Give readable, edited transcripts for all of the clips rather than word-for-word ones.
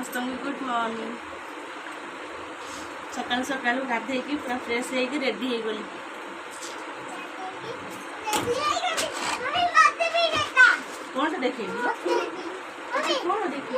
समस्त good morning. सकाल सकाल गाधे पूरा फ्रेश होगी रेडी हो गली। कौन देखे कौन देखे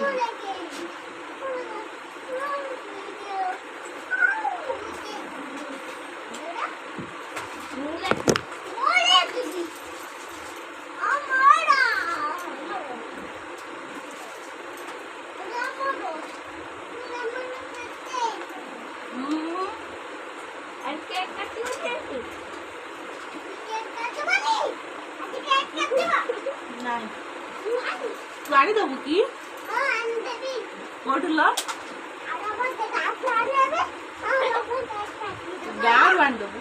गाड़ी दबू की कोठल गाँव आनी दबू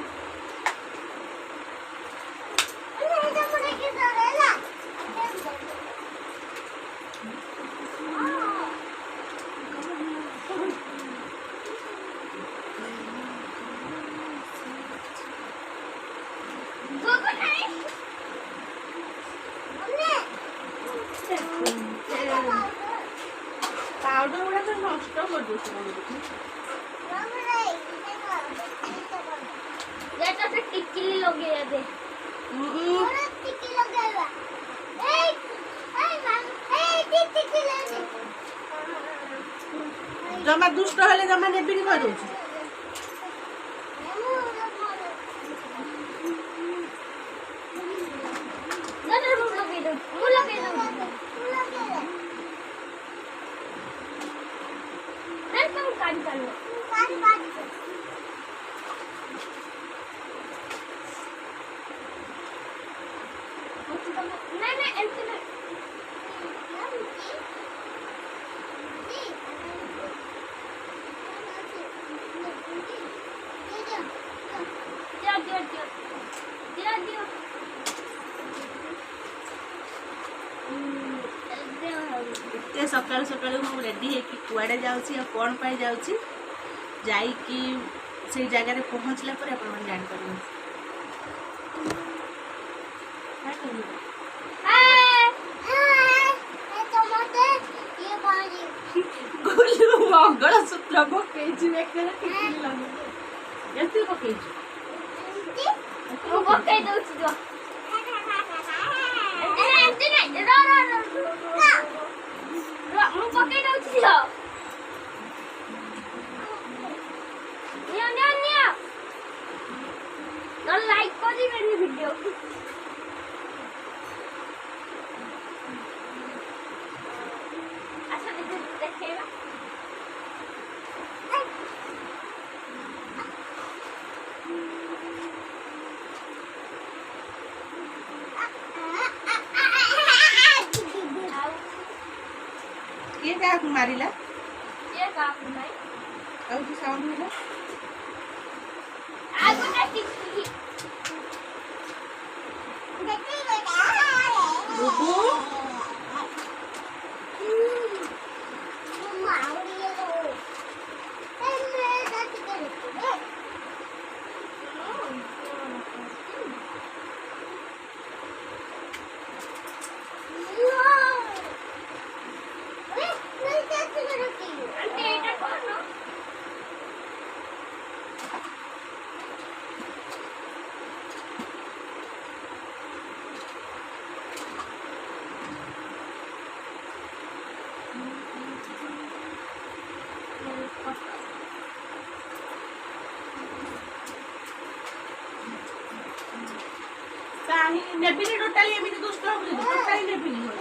पाउडर गुड़ा तो नष्ट कर टिक्की लगे दे टिक्की लगेगा जमा दुष्ट हेले जमा नेबिनी कह दउछु एते सकाल सकाल मु रेडी है कि कुआडे जाउची आ कोन पाई जाउची जाई कि से जगह रे पहुंचला पर अपन मन जान करबो गोलू मंगल सूत्र पकेजी बेकर टिकली लगे एते पकेजी वो पके दउची जो एते नहीं रो ମୁଁ ପକେଇ ଦଉଛି ଝିଅ ନିଅ ନିଅ ନିଅ ତ ଲାଇକ୍ କରିବେନି ଭିଡିଓ ଆସ ଦେଖେଇବା ये क्या मारिला ये काफी नहीं और जो साउंड होला आगो ना टिक्की देखी बेटा बुबू माउरी लो मैं दादी करे काहे नेबिनी टोटली एमिति दुष्ट हो गई टोटली नेबिनी हो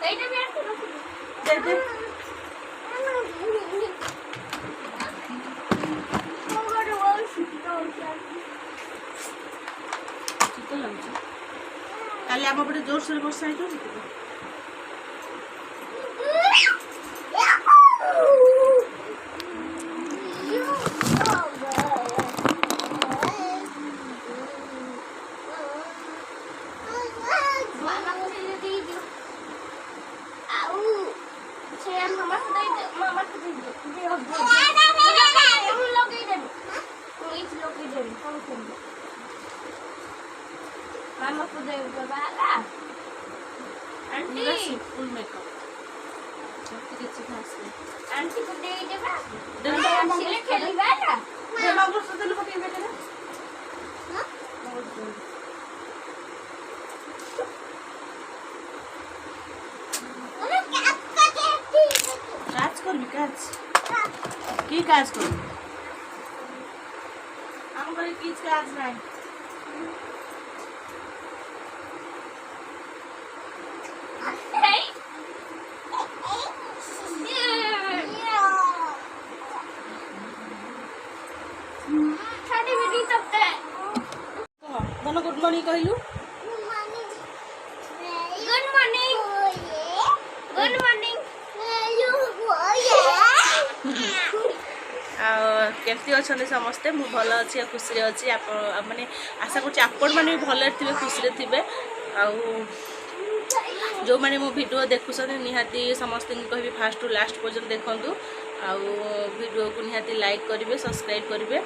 एटा भी आके दे दे चितो लाउची काले आम पटे जोर से वर्षा आइतो Mama ko dahil babala. पूरा सिंपल मेकअप जल्दी किसी खास नहीं आंटी को दे देबा देबा सिले खेलिबा ना देबा को सदल पके बेटे ना हां ओरे काट काटे काज करबी काज की काज करबी हम करे किछ काज नाही दोनों गुड मॉर्निंग कहलु गुड मॉर्निंग गुड मॉर्निंग केमती अच्छा समस्ते मुझे भल अच्छी खुशी अच्छी मैंने आशा कर मैंने भी भल थे खुशी थे जो मैंने मो वीडियो देखुं निहाती समस्त कहि फास्ट टू लास्ट पर्यंत देखूँ वीडियो को निहाती लाइक करेंगे सब्सक्राइब करेंगे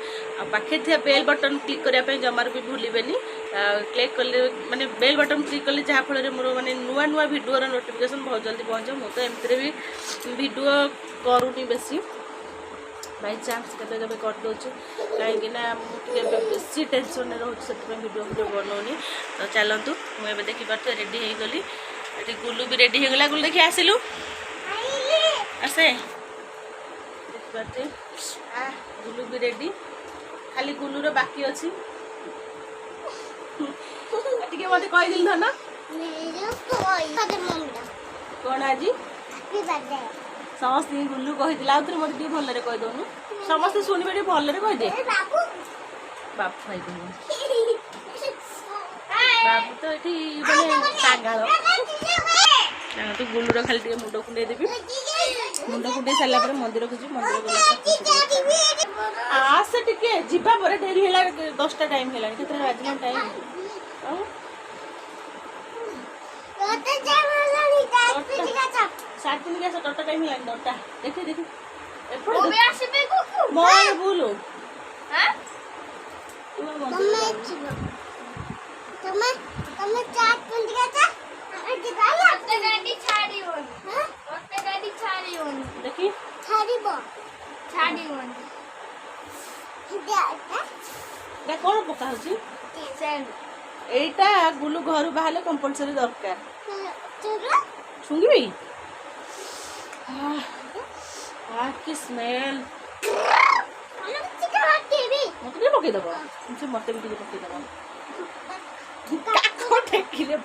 पाखे थे बेल बटन क्लिक करने जमार भी भूलें क्लिक कले माने बेल बटन क्लिक कले जहाँफल मोर मैंने नुआ नुआ वीडियो नोटिफिकेशन बहुत जल्दी पहुँचे मुझे एमती भी वीडियो करूनी बेसी बाई चान्स के करदे कहीं बेसी टेंशन रोचे से वीडियो वीडियो बनाऊनी तो चलतु मुझे देखिपे रेडी हो गली ये गुलू भी रेडी हो गला गुलू देखिए आसिलु आसे देखिपे गुलू भी रेडी खाली गुलूर बाकी अच्छी मत कहीदिल धन कौन आज समस्त गुलू कही आउे मत भलि कहीदौनु समस्त शुणे भलि कहीदे बापू खाई बाबू तो ये मैंने कागाल तो गुलूर खाली मुंड कुंडे देवी मुंड कुंडे सारा मंदिर को जी मंदिर गला आसे टिके जीवा पर डेरी है 10टा टाइम है के बाजिला टाइम सात दिन क्या 10टा टाइम है 10टा देखिए देखिए मोर बोलो देखी कौन पका एटा गुलू घर बाहर कंपलसरी दरकार शुंगी कि स्मेल मत पकईदेव मत भी पकईदेव टेकिले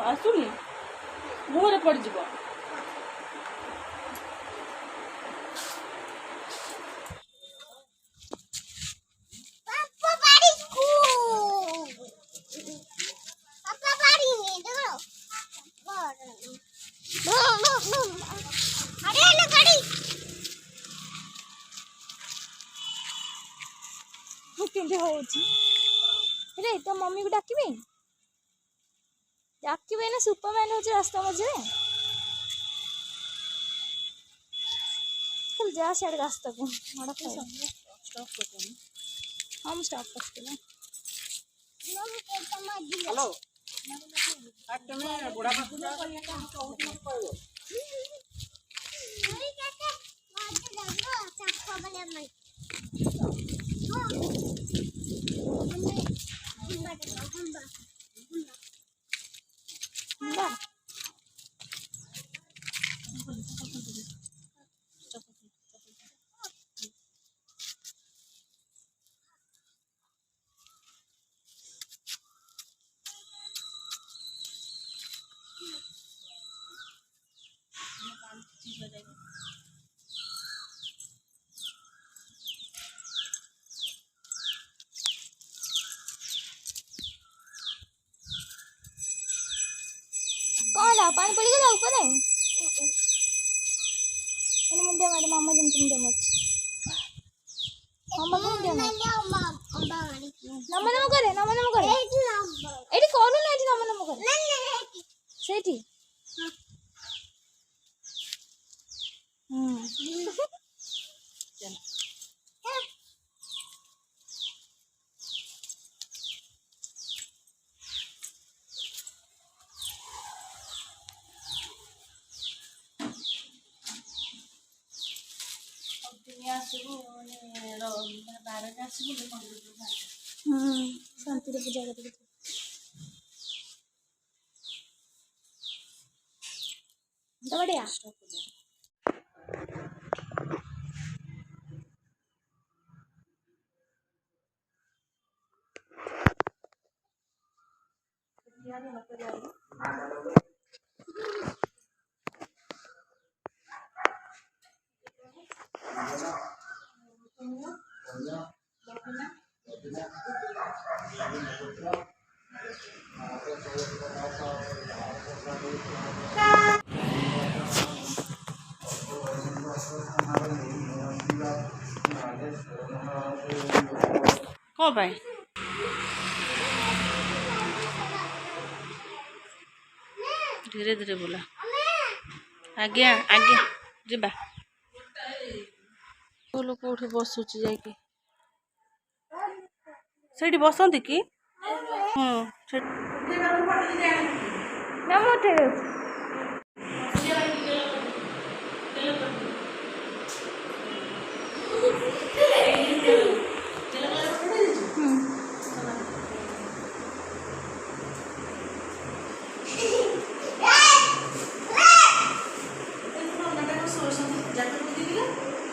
आसुनी मुहरे पड़ जा रे तो मम्मी को डाकिबे ना सुपरमैन हो रास्ता मझे चल जा सियाड़े रास्ता को हम स्टॉप करते हैं हेलो बुढ़ा पास कौन ला पानी पड़ी गया ऊपर है ini muda ada mama jam muda mat mama muda mat nama करे एटी करू ना एटी nama करे सेठी ଆସିବୁ ମାନେ 12ରେ ଆସିବୁ ମନ୍ଦିରକୁ ବାହାରିବୁ। ଶାନ୍ତିରେ ପୂଜା କରିକି ତ ବଢ଼ିଆ। କ'ଣ ପାଇଁ ଧୀରେ ଧୀରେ ବୋଲା। ଆଜ୍ଞା ଆଜ୍ଞା ଯିବା। କୋଉଠି ବସୁଛି ଯାଇକି ସେଇଠି ବସନ୍ତି କି? ନା ମୁଁ ଉଠେଇ ଦେଉଛି।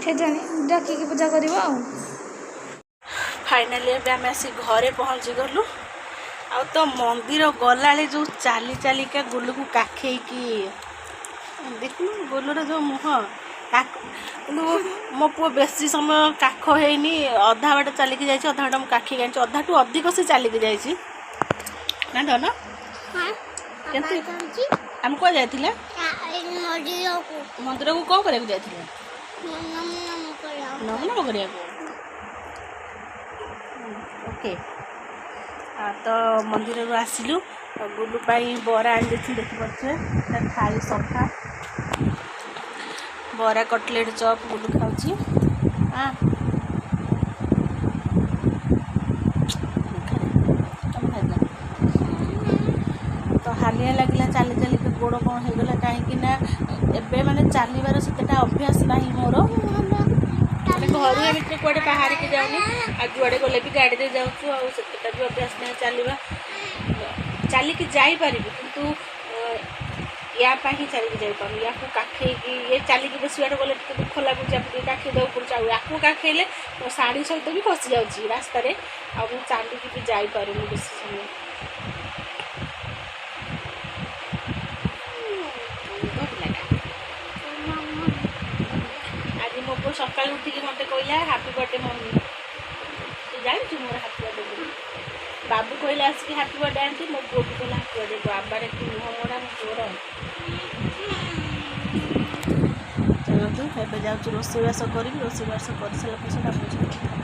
କେଜାଣି ଡାକିକି ପୂଜା କରିବ ଆଉ। ଫାଇନାଲି ଏବେ ଆମେ ଆସି ଘରେ ପହଞ୍ଚି ଗଲୁ। ଆଉ ତ ମନ୍ଦିର ଗଲାବେଳେ ଯେଉଁ ଚାଲି ଚାଲିକା ଗୁଲୁକୁ କାଖେଇକି ଦେଖିଲୁ ଗୁଲୁର ଯେଉଁ ମୁହଁ କିନ୍ତୁ ମୋ ପୁଅ ବେଶୀ ସମୟ କାଖ ହେଇନି, ଅଧା ବାଟ ଚାଲିକି ଯାଇଛି, ଅଧା ବାଟ ମୁଁ କାଖେଇକି ଆଣିଛି, ଅଧାଠୁ ଅଧିକ ସେ ଚାଲିକି ଯାଇଛି ନା ଧନ। କେମିତି ଆମେ କୁଆ ଯାଇଥିଲେ ମନ୍ଦିରକୁ କ'ଣ କରିବାକୁ ଯାଇଥିଲେ? ନମନ କରିବାକୁ। ଓକେ ତ ମନ୍ଦିରରୁ ଆସିଲୁ। ଗୁଲୁ ପାଇଁ ବରା ଆଣିଦେଇଥିଲି ଦେଖିପାରୁଛେ, ତା ଥାଳି ସଫା। ବରା କଟଲେଟ୍ ଚପ୍ ଗୁଲୁ ଖାଉଛି। ତ ହାଲିଆ ଲାଗିଲା ଚାଲି ଚାଲିକି, ଗୋଡ଼ କ'ଣ ହେଇଗଲା କାହିଁକି ନା ଏବେ ମାନେ ଚାଲିବାର ସେତେଟା ଅଭ୍ୟାସ ନାହିଁ ମୋର। ମାନେ ଘରୁ ଏମିତିରେ କୁଆଡ଼େ ବାହାରିକି ଯାଉନି, ଆଉ ଯୁଆଡ଼େ ଗଲେ ବି ଗାଡ଼ିରେ ଯାଉଛୁ, ଆଉ ସେତେଟା ବି ଅଭ୍ୟାସ ନାହିଁ ଚାଲିବା। ଚାଲିକି ଯାଇପାରିବି କିନ୍ତୁ ୟା ପାଇଁ ହିଁ ଚାଲିକି ଯାଇପାରୁନି। ୟାକୁ କାଖେଇକି ଚାଲିକି ବେଶୀ ବାଟ ଗଲେ ଟିକେ ଦୁଃଖ ଲାଗୁଛି, ୟାକୁ ଟିକେ କାଖେଇ ଦେବାକୁ ପଡ଼ୁଛି। ଆଉ ୟାକୁ କାଖେଇଲେ ମୋ ଶାଢ଼ୀ ସହିତ ବି ଖସି ଯାଉଛି ରାସ୍ତାରେ, ଆଉ ମୁଁ ଚାଲିକି ବି ଯାଇପାରୁନି ବେଶୀ ସମୟ। ଆଜି ମୋ ପୁଅ ସକାଳୁ ଉଠିକି ମୋତେ କହିଲା ହାପି ବର୍ଥଡେ ମମ୍ମି। ତୁ ଜାଣିଛୁ ମୋର ହାପି ବର୍ଥଡେ ବୋଲି? ବାବୁ କହିଲା ଆସିକି ହାପି ବର୍ଥଡେ ଆଣ୍ଟି, ମୋ ପୁଅକୁ କହିଲା ହାପି ବର୍ଥଡେ। ବାବାରେ କି ମୁହଁ ମୋଡ଼ା ମୋ ପୁଅର। ଚାଲନ୍ତୁ ଏବେ ଯାଉଛି ରୋଷେଇବାସ କରିବି। ରୋଷେଇବାସ କରିସାରିଲା ପରେ ସେଟା ବୁଝିବି।